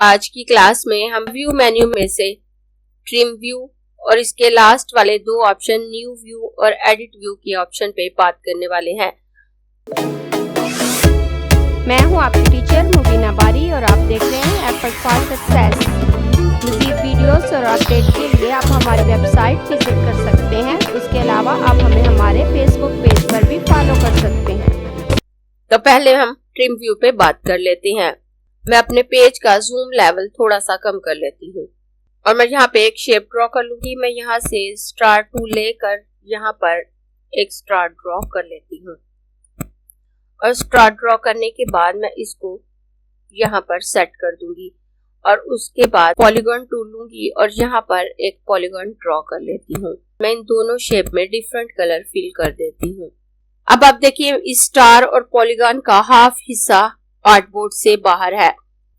आज की क्लास में हम व्यू मेन्यू में से ट्रिम व्यू और इसके लास्ट वाले दो ऑप्शन न्यू व्यू और एडिट व्यू के ऑप्शन पे बात करने वाले हैं। मैं हूं आपकी टीचर मुबीना बारी और आप देख रहे हैं एफर्ट फॉर सक्सेस। मज़ीद वीडियोस और अपडेट के लिए आप हमारी वेबसाइट विजिट कर सकते हैं। उसके अलावा आप हमें हमारे फेसबुक पेज पर भी फॉलो कर सकते हैं। तो पहले हम ट्रिम व्यू पे बात कर लेते हैं। मैं अपने पेज का जूम लेवल थोड़ा सा कम कर लेती हूँ और मैं यहाँ पे एक शेप ड्रॉ कर लूंगी। मैं यहाँ से स्टार टूल लेकर यहाँ पर एक स्टार ड्रॉ कर लेती हूँ और स्टार ड्रॉ करने के बाद मैं इसको यहाँ पर सेट कर दूंगी और उसके बाद पॉलीगॉन टूल लूंगी और यहाँ पर एक पॉलीगॉन ड्रॉ कर लेती हूँ। मैं इन दोनों शेप में डिफरेंट कलर फिल कर देती हूँ। अब आप देखिए इस स्टार और पॉलीगॉन का हाफ हिस्सा आर्टबोर्ड से बाहर है।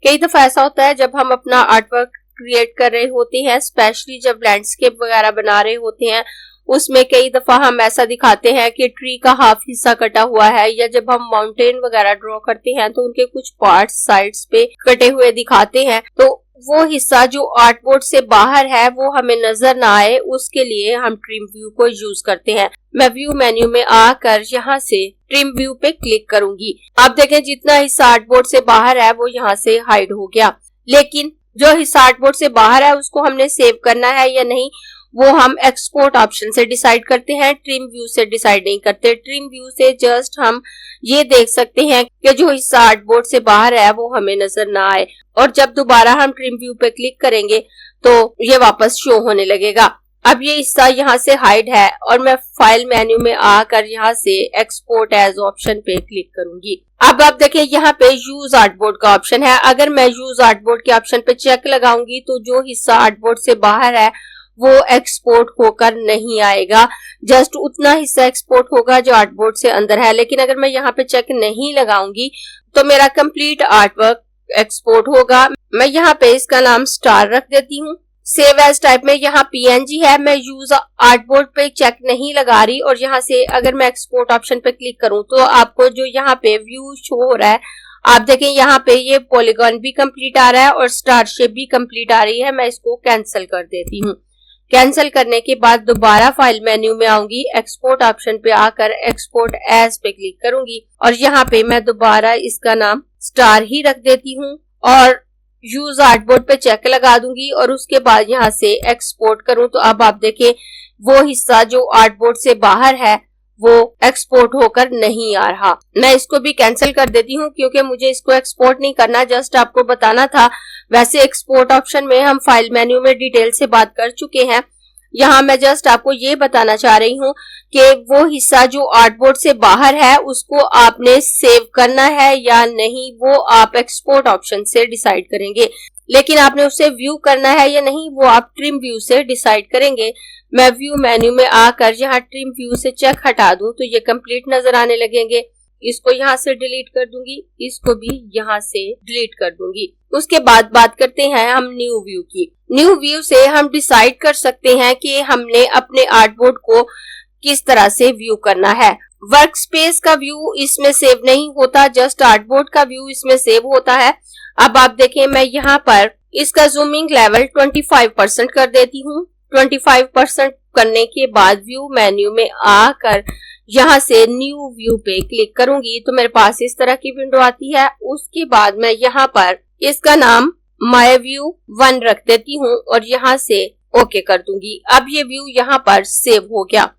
कई दफा ऐसा होता है जब हम अपना आर्टवर्क क्रिएट कर रहे होते हैं, स्पेशली जब लैंडस्केप वगैरह बना रहे होते हैं, उसमें कई दफा हम ऐसा दिखाते हैं कि ट्री का हाफ हिस्सा कटा हुआ है, या जब हम माउंटेन वगैरह ड्रॉ करते हैं तो उनके कुछ पार्ट्स साइड्स पे कटे हुए दिखाते हैं। तो वो हिस्सा जो आर्टबोर्ड से बाहर है वो हमें नजर ना आए, उसके लिए हम ट्रिम व्यू को यूज करते हैं। मैं व्यू मेन्यू में आकर यहाँ से ट्रिम व्यू पे क्लिक करूंगी। आप देखें जितना हिस्सा आर्टबोर्ड से बाहर है वो यहाँ से हाइड हो गया, लेकिन जो हिस्सा आर्टबोर्ड से बाहर है उसको हमने सेव करना है या नहीं वो हम एक्सपोर्ट ऑप्शन से डिसाइड करते हैं, ट्रिम व्यू से डिसाइड नहीं करते। ट्रिम व्यू से जस्ट हम ये देख सकते हैं कि जो हिस्सा आर्टबोर्ड से बाहर है वो हमें नजर ना आए, और जब दोबारा हम ट्रिम व्यू पे क्लिक करेंगे तो ये वापस शो होने लगेगा। अब ये हिस्सा यहाँ से हाइड है और मैं फाइल मेन्यू में आकर यहाँ से एक्सपोर्ट एज ऑप्शन पे क्लिक करूंगी। अब आप देखें यहाँ पे यूज आर्टबोर्ड का ऑप्शन है। अगर मैं यूज आर्टबोर्ड के ऑप्शन पे चेक लगाऊंगी तो जो हिस्सा आर्टबोर्ड से बाहर है वो एक्सपोर्ट होकर नहीं आएगा, जस्ट उतना हिस्सा एक्सपोर्ट होगा जो आर्टबोर्ड से अंदर है। लेकिन अगर मैं यहाँ पे चेक नहीं लगाऊंगी तो मेरा कंप्लीट आर्टवर्क एक्सपोर्ट होगा। मैं यहाँ पे इसका नाम स्टार रख देती हूँ। सेव एज टाइप में यहाँ PNG है। मैं यूज आर्टबोर्ड पे चेक नहीं लगा रही और यहाँ से अगर मैं एक्सपोर्ट ऑप्शन पे क्लिक करूँ तो आपको जो यहाँ पे व्यू शो हो रहा है, आप देखें यहाँ पे ये पॉलीगॉन भी कंप्लीट आ रहा है और स्टार शेप भी कंप्लीट आ रही है। मैं इसको कैंसिल कर देती हूँ। कैंसिल करने के बाद दोबारा फाइल मेन्यू में आऊंगी, एक्सपोर्ट ऑप्शन पे आकर एक्सपोर्ट एज पे क्लिक करूंगी और यहाँ पे मैं दोबारा इसका नाम स्टार ही रख देती हूँ और यूज आर्टबोर्ड पे चेक लगा दूंगी और उसके बाद यहाँ से एक्सपोर्ट करूं तो अब आप देखें वो हिस्सा जो आर्टबोर्ड से बाहर है वो एक्सपोर्ट होकर नहीं आ रहा। मैं इसको भी कैंसिल कर देती हूँ क्योंकि मुझे इसको एक्सपोर्ट नहीं करना, जस्ट आपको बताना था। वैसे एक्सपोर्ट ऑप्शन में हम फाइल मेन्यू में डिटेल से बात कर चुके हैं। यहाँ मैं जस्ट आपको ये बताना चाह रही हूँ कि वो हिस्सा जो आर्टबोर्ड से बाहर है उसको आपने सेव करना है या नहीं वो आप एक्सपोर्ट ऑप्शन से डिसाइड करेंगे, लेकिन आपने उसे व्यू करना है या नहीं वो आप ट्रिम व्यू से डिसाइड करेंगे। मैं व्यू मेन्यू में आकर यहाँ ट्रिम व्यू से चेक हटा दूं तो ये कंप्लीट नजर आने लगेंगे। इसको यहाँ से डिलीट कर दूंगी, इसको भी यहाँ से डिलीट कर दूंगी। उसके बाद बात करते हैं हम न्यू व्यू की। न्यू व्यू से हम डिसाइड कर सकते हैं कि हमने अपने आर्टबोर्ड को किस तरह से व्यू करना है। वर्क स्पेस का व्यू इसमें सेव नहीं होता, जस्ट आर्टबोर्ड का व्यू इसमें सेव होता है। अब आप देखें मैं यहाँ पर इसका जूमिंग लेवल 25% कर देती हूँ। 25% करने के बाद व्यू मेन्यू में आकर यहाँ से न्यू व्यू पे क्लिक करूंगी तो मेरे पास इस तरह की विंडो आती है। उसके बाद मैं यहाँ पर इसका नाम माय व्यू 1 रख देती हूँ और यहाँ से ओके कर दूंगी। अब ये व्यू यहाँ पर सेव हो गया।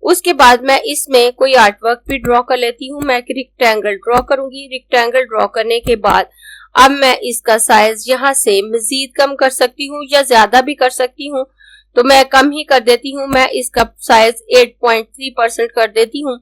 उसके बाद मैं इसमें कोई आर्टवर्क भी ड्रॉ कर लेती हूँ। मैं एक रेक्टेंगल ड्रॉ करूंगी। रेक्टेंगल ड्रॉ करने के बाद अब मैं इसका साइज यहाँ से मजीद कम कर सकती हूँ या ज्यादा भी कर सकती हूँ, तो मैं कम ही कर देती हूँ। मैं इसका साइज 8.3% कर देती हूँ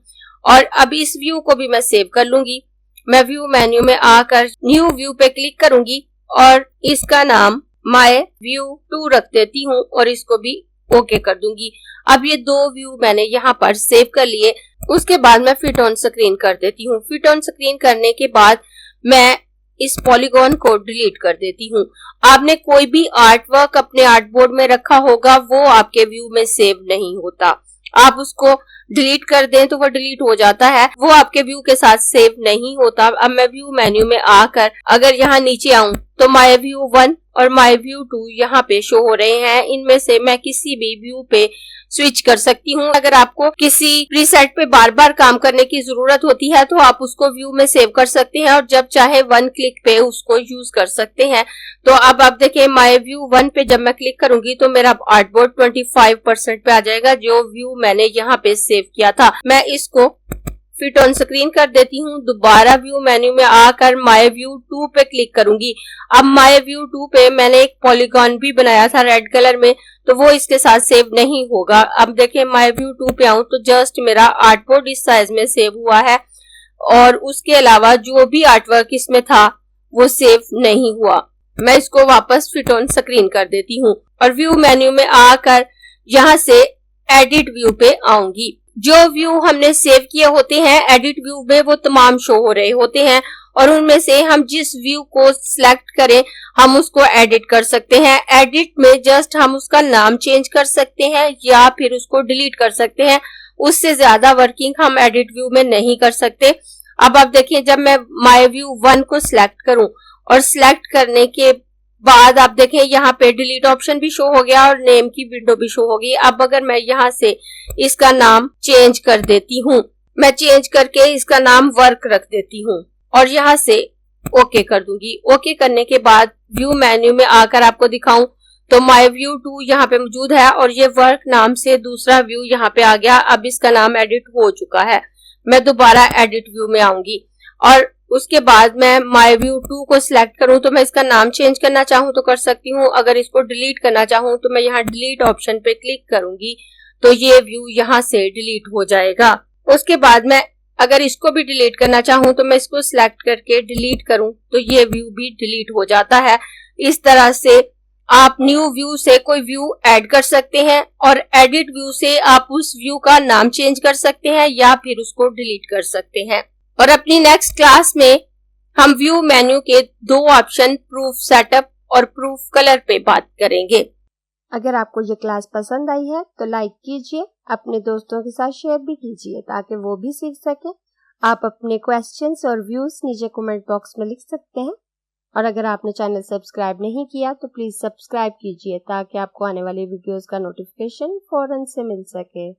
और अब इस व्यू को भी मैं सेव कर लूंगी। मैं व्यू मेन्यू में आकर न्यू व्यू पे क्लिक करूंगी और इसका नाम माय व्यू 2 रख देती हूँ और इसको भी ओके कर दूंगी। अब ये दो व्यू मैंने यहाँ पर सेव कर लिए। उसके बाद मैं फिट ऑन स्क्रीन कर देती हूँ। फिट ऑन स्क्रीन करने के बाद मैं इस पॉलीगॉन को डिलीट कर देती हूँ। आपने कोई भी आर्टवर्क अपने आर्टबोर्ड में रखा होगा वो आपके व्यू में सेव नहीं होता। आप उसको डिलीट कर दें तो वो डिलीट हो जाता है, वो आपके व्यू के साथ सेव नहीं होता। अब मैं व्यू मेन्यू में आकर अगर यहाँ नीचे आऊं तो माय व्यू 1 और माय व्यू 2 यहाँ पे शो हो रहे हैं। इनमें से मैं किसी भी व्यू पे स्विच कर सकती हूँ। अगर आपको किसी प्रीसेट पे बार बार काम करने की जरूरत होती है तो आप उसको व्यू में सेव कर सकते हैं और जब चाहे 1 क्लिक पे उसको यूज कर सकते हैं। तो अब आप देखें माय व्यू 1 पे जब मैं क्लिक करूंगी तो मेरा आर्टबोर्ड 25% पे आ जाएगा, जो व्यू मैंने यहाँ पे सेव किया था। मैं इसको फिट ऑन स्क्रीन कर देती हूँ। दोबारा व्यू मेन्यू में आकर माय व्यू 2 पे क्लिक करूंगी। अब माय व्यू 2 पे मैंने एक पॉलीगॉन भी बनाया था रेड कलर में, तो वो इसके साथ सेव नहीं होगा। अब देखिए माय व्यू 2 पे आऊं तो जस्ट मेरा आर्टबोर्ड इस साइज में सेव हुआ है और उसके अलावा जो भी आर्टवर्क इसमें था वो सेव नहीं हुआ। मैं इसको वापस फिट ऑन स्क्रीन कर देती हूँ और व्यू मेन्यू में आकर यहाँ से एडिट व्यू पे आऊंगी। जो व्यू हमने सेव किए होते हैं एडिट व्यू में वो तमाम शो हो रहे होते हैं और उनमें से हम जिस व्यू को सिलेक्ट करें हम उसको एडिट कर सकते हैं। एडिट में जस्ट हम उसका नाम चेंज कर सकते हैं या फिर उसको डिलीट कर सकते हैं। उससे ज्यादा वर्किंग हम एडिट व्यू में नहीं कर सकते। अब आप देखिए जब मैं माय व्यू 1 को सिलेक्ट करूं और सिलेक्ट करने के बाद आप देखें यहाँ पे डिलीट ऑप्शन भी शो हो गया और नेम की विंडो भी शो होगी। अब अगर मैं यहाँ से इसका नाम चेंज कर देती हूँ, मैं चेंज करके इसका नाम वर्क रख देती हूँ और यहाँ से ओके कर दूंगी। ओके करने के बाद व्यू मेन्यू में आकर आपको दिखाऊं तो माय व्यू 2 यहाँ पे मौजूद है और ये वर्क नाम से दूसरा व्यू यहाँ पे आ गया। अब इसका नाम एडिट हो चुका है। मैं दोबारा एडिट व्यू में आऊंगी और उसके बाद मैं माय व्यू 2 को सिलेक्ट करूं तो मैं इसका नाम चेंज करना चाहूं तो कर सकती हूं। अगर इसको डिलीट करना चाहूं तो मैं यहाँ डिलीट ऑप्शन पे क्लिक करूंगी तो ये व्यू यहाँ से डिलीट हो जाएगा। उसके बाद मैं अगर इसको भी डिलीट करना चाहूं तो मैं इसको सिलेक्ट करके डिलीट करूं तो ये व्यू भी डिलीट हो जाता है। इस तरह से आप न्यू व्यू से कोई व्यू ऐड कर सकते हैं और एडिट व्यू से आप उस व्यू का नाम चेंज कर सकते हैं या फिर उसको डिलीट कर सकते हैं। और अपनी नेक्स्ट क्लास में हम व्यू मेन्यू के 2 ऑप्शन प्रूफ सेटअप और प्रूफ कलर पे बात करेंगे। अगर आपको ये क्लास पसंद आई है तो लाइक कीजिए, अपने दोस्तों के साथ शेयर भी कीजिए ताकि वो भी सीख सके। आप अपने क्वेश्चंस और व्यूज नीचे कमेंट बॉक्स में लिख सकते हैं और अगर आपने चैनल सब्सक्राइब नहीं किया तो प्लीज सब्सक्राइब कीजिए ताकि आपको आने वाली वीडियोस का नोटिफिकेशन फौरन से मिल सके।